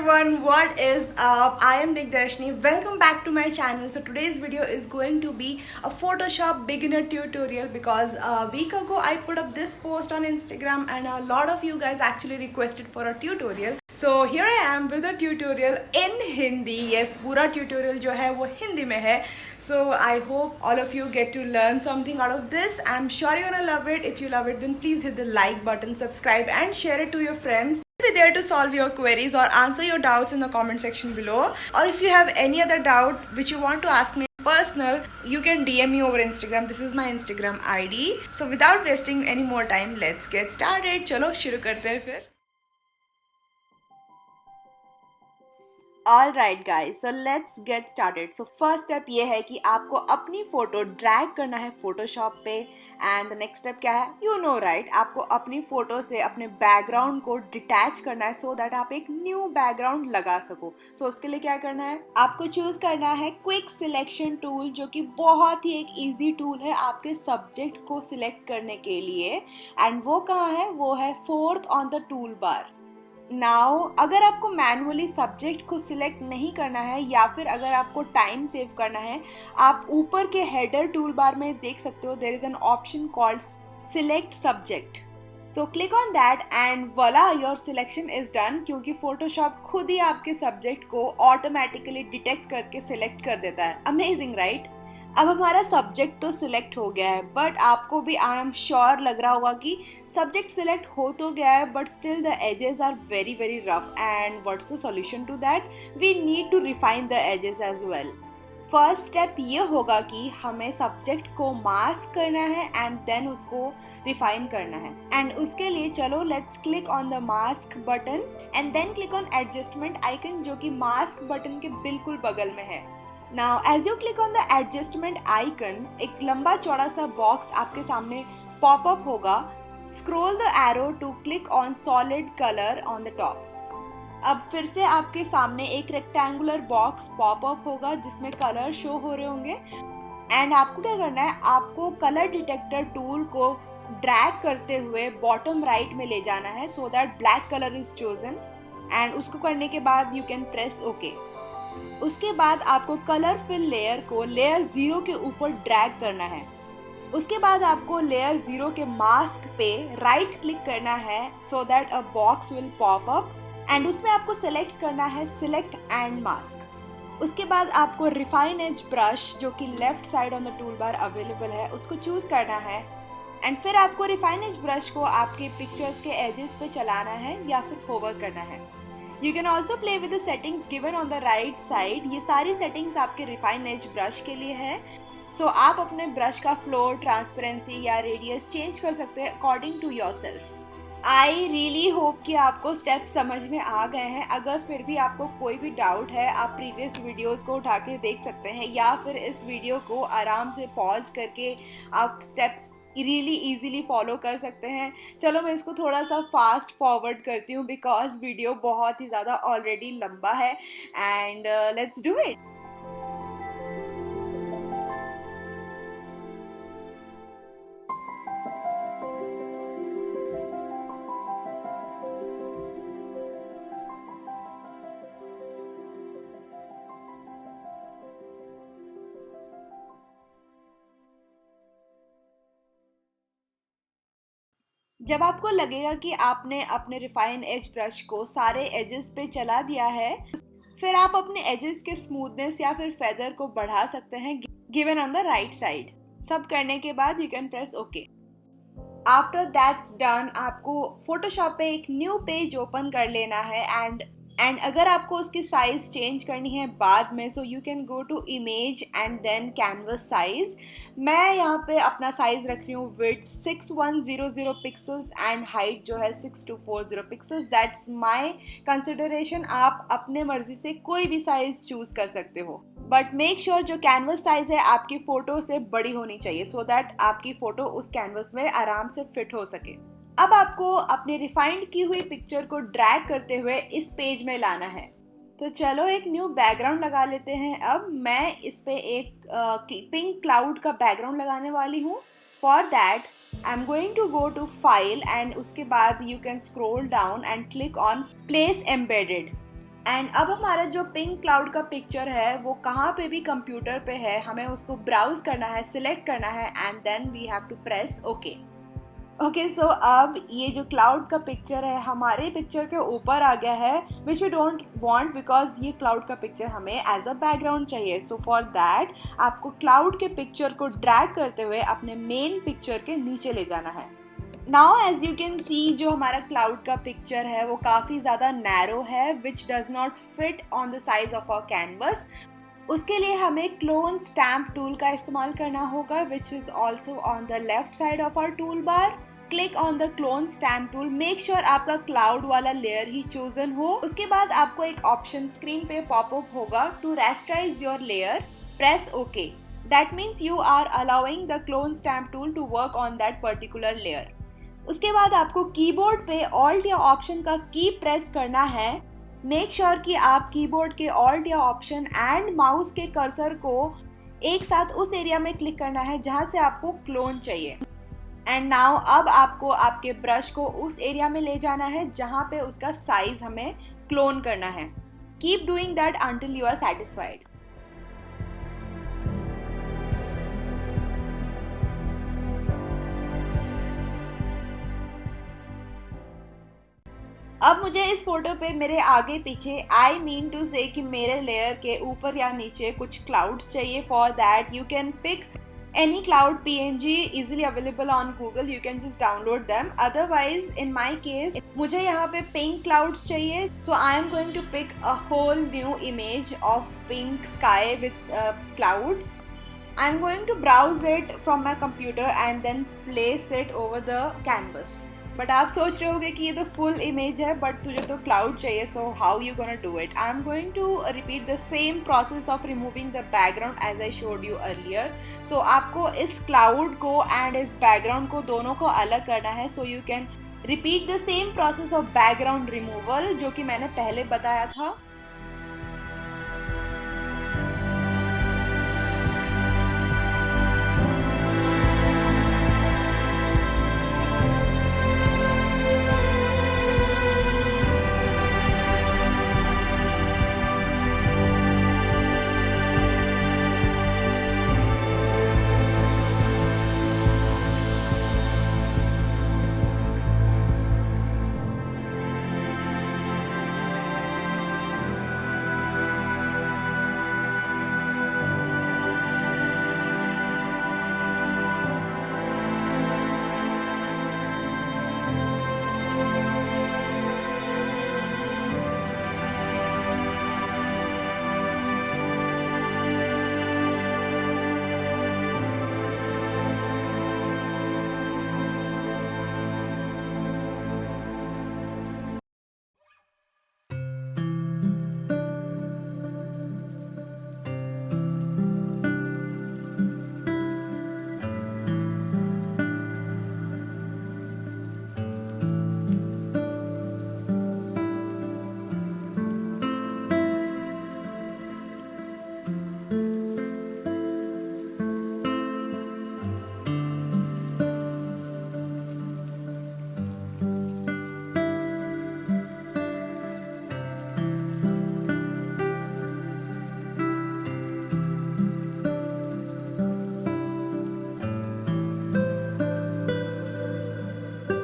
everyone, what is up? I am Digdarshini. Welcome back to my channel. So today's video is going to be a Photoshop beginner tutorial because a week ago I put up this post on Instagram and a lot of you guys actually requested for a tutorial. So here I am with a tutorial in Hindi. Yes, पूरा tutorial जो है वो हिंदी में है. So I hope all of you get to learn something out of this. I'm sure you're gonna love it. If you love it, then please hit the like button, subscribe and share it to your friends. I'll be there to solve your queries or answer your doubts in the comment section below. Or if you have any other doubt which you want to ask me personal, you can DM me over Instagram. This is my Instagram ID. So without wasting any more time, let's get started. चलो शुरू करते हैं फिर. Alright guys, so let's get started. So first step ये है कि आपको अपनी फोटो ड्रैग करना है फोटोशॉप पे. एंड द नेक्स्ट स्टेप क्या है? यू नो राइट, आपको अपनी फोटो से अपने बैकग्राउंड को डिटैच करना है सो दैट आप एक न्यू बैकग्राउंड लगा सको. सो उसके लिए क्या करना है? आपको चूज करना है क्विक सिलेक्शन टूल, जो कि बहुत ही एक ईजी टूल है आपके सब्जेक्ट को सिलेक्ट करने के लिए. एंड वो कहाँ है? वो है fourth on the tool bar. Now अगर आपको मैनुअली सब्जेक्ट को सिलेक्ट नहीं करना है या फिर अगर आपको टाइम सेव करना है, आप ऊपर के हेडर टूल बार में देख सकते हो there is an option called select subject. So click on that and voila, your selection is done. क्योंकि फोटोशॉप खुद ही आपके सब्जेक्ट को ऑटोमेटिकली डिटेक्ट करके सिलेक्ट कर देता है. Amazing right? अब हमारा सब्जेक्ट तो सिलेक्ट हो गया है, बट आपको भी आई एम श्योर लग रहा होगा कि सब्जेक्ट सिलेक्ट हो तो गया है but still the edges are very very rough. And what's the solution to that? We need to refine the edges as well. First step ये होगा कि हमें सब्जेक्ट को मास्क करना है एंड देन उसको रिफाइन करना है. एंड उसके लिए चलो let's click on the mask button and then click on adjustment icon, जो कि मास्क बटन के बिल्कुल बगल में है. Now as you click on the adjustment icon, एक लंबा चौड़ा सा बॉक्स आपके सामने पॉप अप होगा. Scroll the arrow to click on solid color on the top. अब फिर से आपके सामने एक रेक्टेंगुलर बॉक्स पॉप अप होगा जिसमें कलर शो हो रहे होंगे. एंड आपको क्या करना है? आपको कलर डिटेक्टर टूल को ड्रैग करते हुए बॉटम राइट में ले जाना है so that black colour is chosen. And उसको करने के बाद यू कैन प्रेस ओके. उसके बाद आपको कलर फिल लेयर को लेयर 0 के ऊपर ड्रैग करना है. उसके बाद आपको लेयर 0 के मास्क पे राइट क्लिक करना है so that a box will pop up. And उसमें आपको सेलेक्ट करना है सिलेक्ट एंड मास्क. उसके बाद आपको रिफाइन एज ब्रश, जो कि left side on the tool bar available है, उसको चूज करना है. एंड फिर आपको रिफाइन एज ब्रश को आपके पिक्चर्स के एजेस पे चलाना है या फिर होवर करना है. You can also play with the settings given on the right side. ये सारी settings आपके refine edge brush के लिए है. So आप अपने brush का flow, transparency या radius change कर सकते हैं according to yourself. I really hope कि आपको steps समझ में आ गए हैं. अगर फिर भी आपको कोई भी doubt है, आप previous videos को उठा के देख सकते हैं या फिर इस video को आराम से pause करके आप steps रियली ईजीली फॉलो कर सकते हैं. चलो मैं इसको थोड़ा सा फास्ट फॉरवर्ड करती हूँ बिकॉज वीडियो बहुत ही ज़्यादा ऑलरेडी लंबा है. And let's do it. जब आपको लगेगा कि आपने अपने रिफाइन एज ब्रश को सारे एजेस पे चला दिया है, फिर आप अपने एजेस के स्मूथनेस या फिर फेदर को बढ़ा सकते हैं given on the right side. सब करने के बाद you can press okay. After that's done, आपको फोटोशॉप पे एक न्यू पेज ओपन कर लेना है. एंड अगर आपको उसकी साइज चेंज करनी है बाद में, so you can go to image and then canvas size. मैं यहाँ पे अपना साइज रख रही हूँ विड्थ 6100 पिक्सल्स एंड हाइट जो है 6240 पिक्सल्स. That's my consideration. आप अपने मर्जी से कोई भी साइज चूज कर सकते हो, बट मेक श्योर जो कैनवस साइज है आपकी फोटो से बड़ी होनी चाहिए सो दैट आपकी फोटो उस कैनवस में आराम से फिट हो सके. अब आपको अपनी रिफाइंड की हुई पिक्चर को ड्रैग करते हुए इस पेज में लाना है. तो चलो एक न्यू बैकग्राउंड लगा लेते हैं. अब मैं इस पे एक पिंक क्लाउड का बैकग्राउंड लगाने वाली हूँ. For that I am going to go to file and उसके बाद you can scroll down and click on place embedded. And अब हमारा जो पिंक क्लाउड का पिक्चर है वो कहाँ पे भी कंप्यूटर पे है, हमें उसको ब्राउज करना है, सिलेक्ट करना है and then we have to press okay. Okay so अब ये जो क्लाउड का पिक्चर है हमारे पिक्चर के ऊपर आ गया है, which we don't want because ये क्लाउड का पिक्चर हमें एज अ बैकग्राउंड चाहिए। सो फॉर दैट आपको क्लाउड के पिक्चर को ड्रैग करते हुए अपने मेन पिक्चर के नीचे ले जाना है। Now as you can see जो हमारा क्लाउड का पिक्चर है वो काफ़ी ज़्यादा नैरो है, which does not fit on the size of our canvas. उसके लिए हमें क्लोन स्टैम्प टूल का इस्तेमाल करना होगा, which is also on the left side of our toolbar. Click on the clone stamp tool, make sure आपका cloud वाला layer ही चोजन हो। उसके बाद आपको एक ऑप्शन स्क्रीन पे पॉपअप होगा to rasterize your layer, press okay. That means you are allowing the clone stamp tool to work on that particular layer. उसके बाद आपको कीबोर्ड पे ऑल्ट या ऑप्शन का की प्रेस करना है। मेक श्योर कि आप कीबोर्ड के ऑल्ट या ऑप्शन एंड माउस के कर्सर को एक साथ उस एरिया में क्लिक करना है जहां से आपको क्लोन चाहिए। एंड नाउ अब आपको आपके ब्रश को उस एरिया में ले जाना है जहां पे उसका साइज हमें क्लोन करना है। Keep doing that until you are satisfied. अब मुझे इस फोटो पे मेरे आगे पीछे आई मीन टू से कि मेरे लेयर के ऊपर या नीचे कुछ क्लाउड्स चाहिए। For that you can pick any cloud png easily available on Google, you can just download them. Otherwise in my case मुझे यहाँ पे pink clouds चाहिए, so I am going to pick a whole new image of pink sky with clouds. I am going to browse it from my computer and then place it over the canvas. But आप सोच रहे होगे कि ये तो full image है but तुझे तो क्लाउड चाहिए, so how you gonna do it? I am going to repeat the same process of removing the background as I showed you earlier. So आपको इस क्लाउड को एंड इस बैकग्राउंड को दोनों को अलग करना है। सो you can repeat the same process of background removal जो कि मैंने पहले बताया था।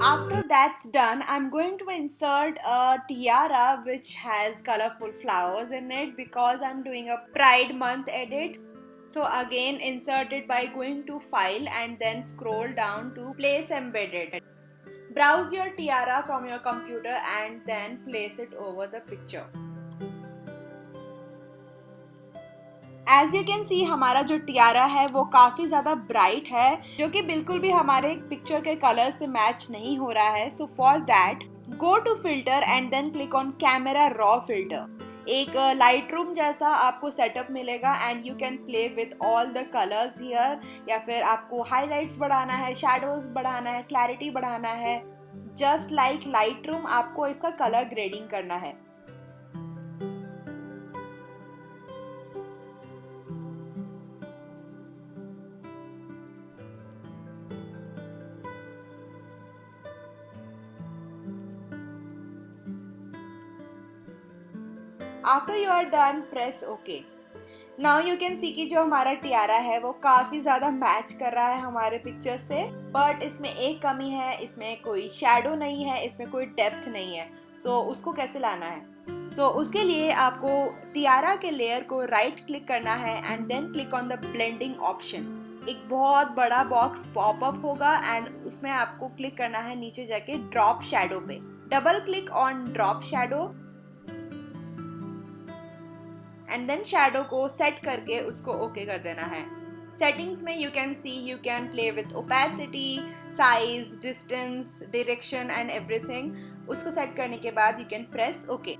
After that's done, I'm going to insert a tiara which has colorful flowers in it because I'm doing a Pride Month edit. So again, insert it by going to File and then scroll down to Place Embedded. Browse your tiara from your computer and then place it over the picture. As you can see हमारा जो Tiara है वो काफ़ी ज़्यादा bright है जो कि बिल्कुल भी हमारे पिक्चर के कलर से मैच नहीं हो रहा है। So for that go to filter and then click on camera raw filter. एक लाइट रूम जैसा आपको सेटअप मिलेगा and you can play with all the colours here. या फिर आपको हाईलाइट्स बढ़ाना है, शैडोज बढ़ाना है, क्लैरिटी बढ़ाना है, जस्ट लाइक लाइट रूम आपको इसका कलर ग्रेडिंग करना है। After you are done press okay. Now you can see कि जो हमारा टियारा है वो काफ़ी ज़्यादा मैच कर रहा है हमारे पिक्चर से, बट इसमें एक कमी है, इसमें कोई शैडो नहीं है, इसमें कोई डेप्थ नहीं है। सो उसको कैसे लाना है? उसके लिए आपको टियारा के लेयर को राइट क्लिक करना है and then click on the blending option. एक बहुत बड़ा बॉक्स पॉपअप होगा एंड उसमें आपको क्लिक करना है नीचे जाके ड्रॉप शैडो पे। Double click on drop shadow and then shadow को सेट करके उसको ओके कर देना है। सेटिंग्स में you can play with opacity, size, distance, direction and everything. उसको सेट करने के बाद यू कैन प्रेस ओके।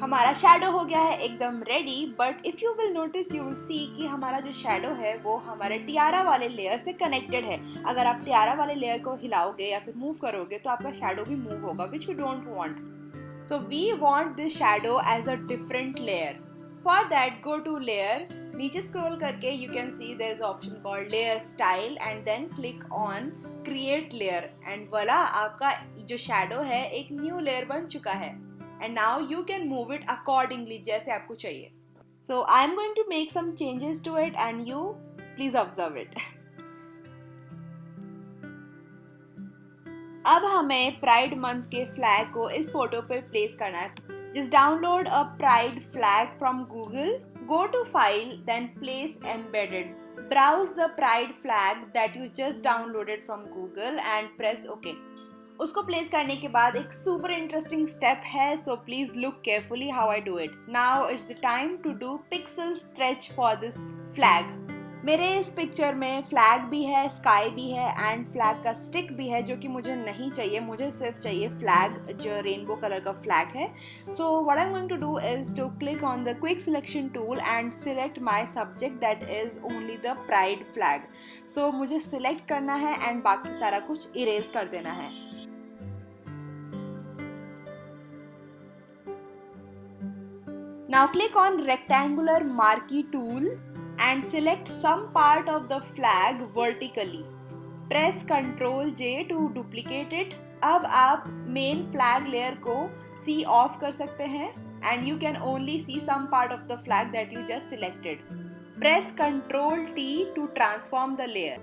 हमारा शैडो हो गया है एकदम ready, but if you will notice you will see कि हमारा जो शैडो है वो हमारे टियारा वाले लेयर से कनेक्टेड है। अगर आप टियारा वाले लेयर को हिलाओगे या फिर मूव करोगे तो आपका शैडो भी मूव होगा, which we don't want. So we want this shadow as a different layer. For that go to layer, नीचे स्क्रॉल करके you can see there is option called layer style and then click on create layer and voila आपका जो shadow है एक new layer बन चुका है। And now you can move it accordingly जैसे आपको चाहिए। So I am going to make some changes to it and you please observe it. अब हमें प्राइड मंथ के फ्लैग को इस फोटो पे प्लेस करना है। Just download a pride flag from Google. Go to file then place embedded. Browse the pride flag that you just downloaded from Google and press OK. उसको place करने के बाद एक सुपर इंटरेस्टिंग स्टेप है, so please look carefully how I do it. Now it's the time to do pixel stretch for this flag. मेरे इस picture में flag भी है, स्काई भी है एंड फ्लैग का स्टिक भी है, जो कि मुझे नहीं चाहिए। मुझे सिर्फ चाहिए फ्लैग जो रेनबो कलर का फ्लैग है। So what I am going to do is to click on the quick selection tool and select my subject that is only the pride flag. So मुझे सिलेक्ट करना है and बाकी सारा कुछ erase कर देना है। Now click on rectangular marquee tool and select some part of the flag vertically. Press Ctrl J to duplicate it. अब आप main flag layer को see off कर सकते हैं and you can only see some part of the flag that you just selected. Press Ctrl T to transform the layer.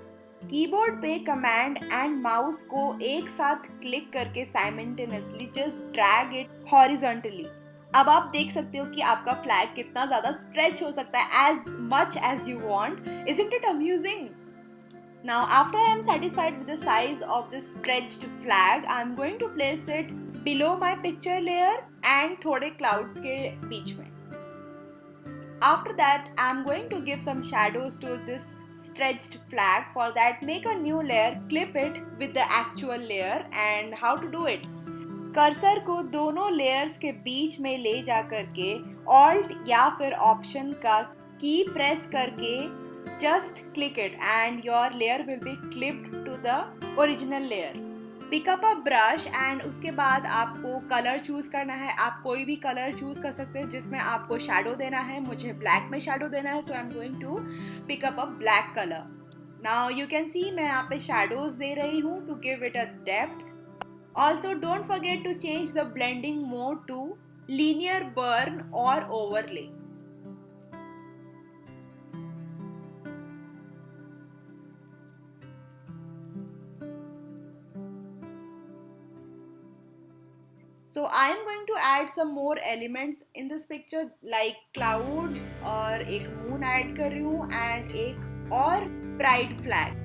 Keyboard पे command and mouse को एक साथ क्लिक करके simultaneously just drag it horizontally. अब आप देख सकते हो कि आपका फ्लैग कितना ज्यादा स्ट्रेच हो सकता है as much as you want. Isn't it amusing? Now after I am satisfied with the size of this stretched flag, I am going to place it below my picture layer and थोड़े clouds के बीच में. After that I am going to give some shadows to this stretched flag. For that make a new layer, clip it with the actual layer. And how to do it? Cursor को दोनों layers के बीच में ले जा करके alt या फिर option का की प्रेस करके just click it and your layer will be clipped to the original layer. Pick up a brush and उसके बाद आपको कलर चूज करना है। आप कोई भी कलर चूज कर सकते हैं जिसमें आपको शैडो देना है। मुझे ब्लैक में शैडो देना है, so I am going to pick up a black colour. Now you can see मैं यहाँ पे शैडोज दे रही हूँ to give it a depth. Also don't forget to change the blending mode to linear burn or overlay. So I am going to add some more elements in this picture like clouds और एक moon add कर रही हूँ and एक और pride flag.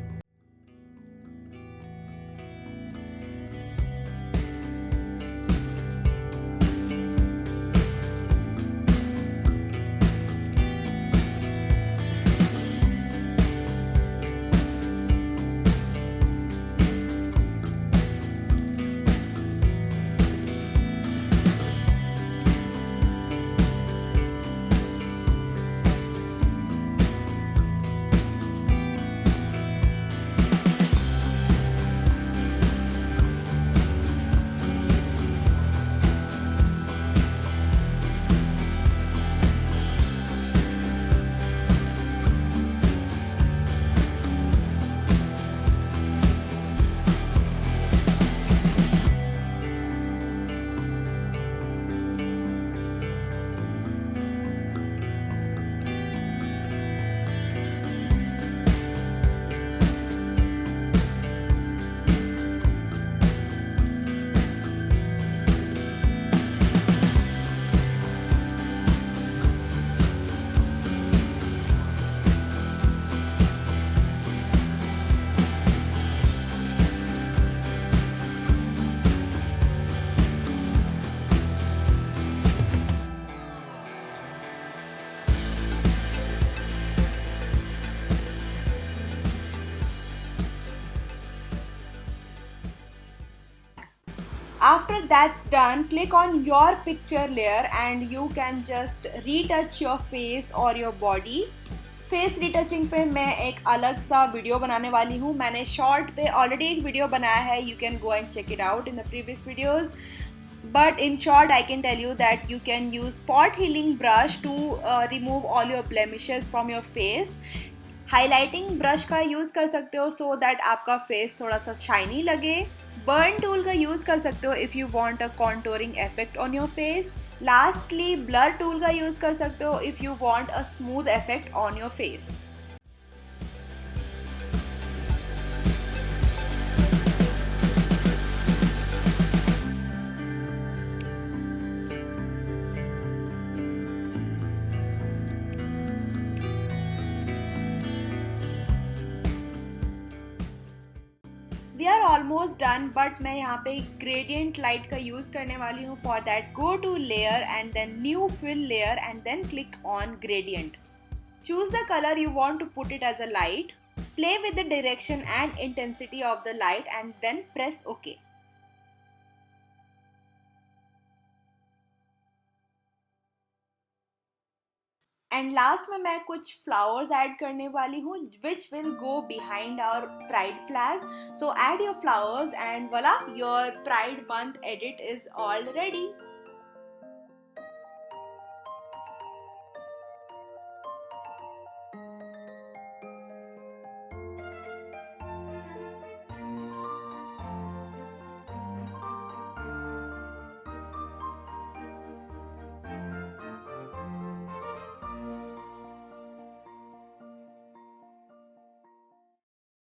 that's done, click on your picture layer and you can just retouch your face or your body. Face retouching पे मैं एक अलग सा वीडियो बनाने वाली हूँ. मैंने शॉर्ट पे ऑलरेडी एक वीडियो बनाया है. You can go and check it out in the previous videos. But in short, I can tell you that you can use spot healing brush to remove all your blemishes from your face. Highlighting brush का use कर सकते हो so that आपका face थोड़ा सा shiny लगे. Burn tool का use कर सकते हो if you want a contouring effect on your face. Lastly blur tool का यूज़ कर सकते हो if you want a smooth effect on your face. We are almost done, but मैं यहाँ पे ग्रेडियंट लाइट का यूज़ करने वाली हूँ. For that go to layer and then new fill layer and then click on gradient. Choose the colour you want to put it as a light. Play with the direction and intensity of the light and then press OK. And last में मैं कुछ flowers add करने वाली हूँ which will go behind our pride flag. So add your flowers and voila, your pride month edit is all ready.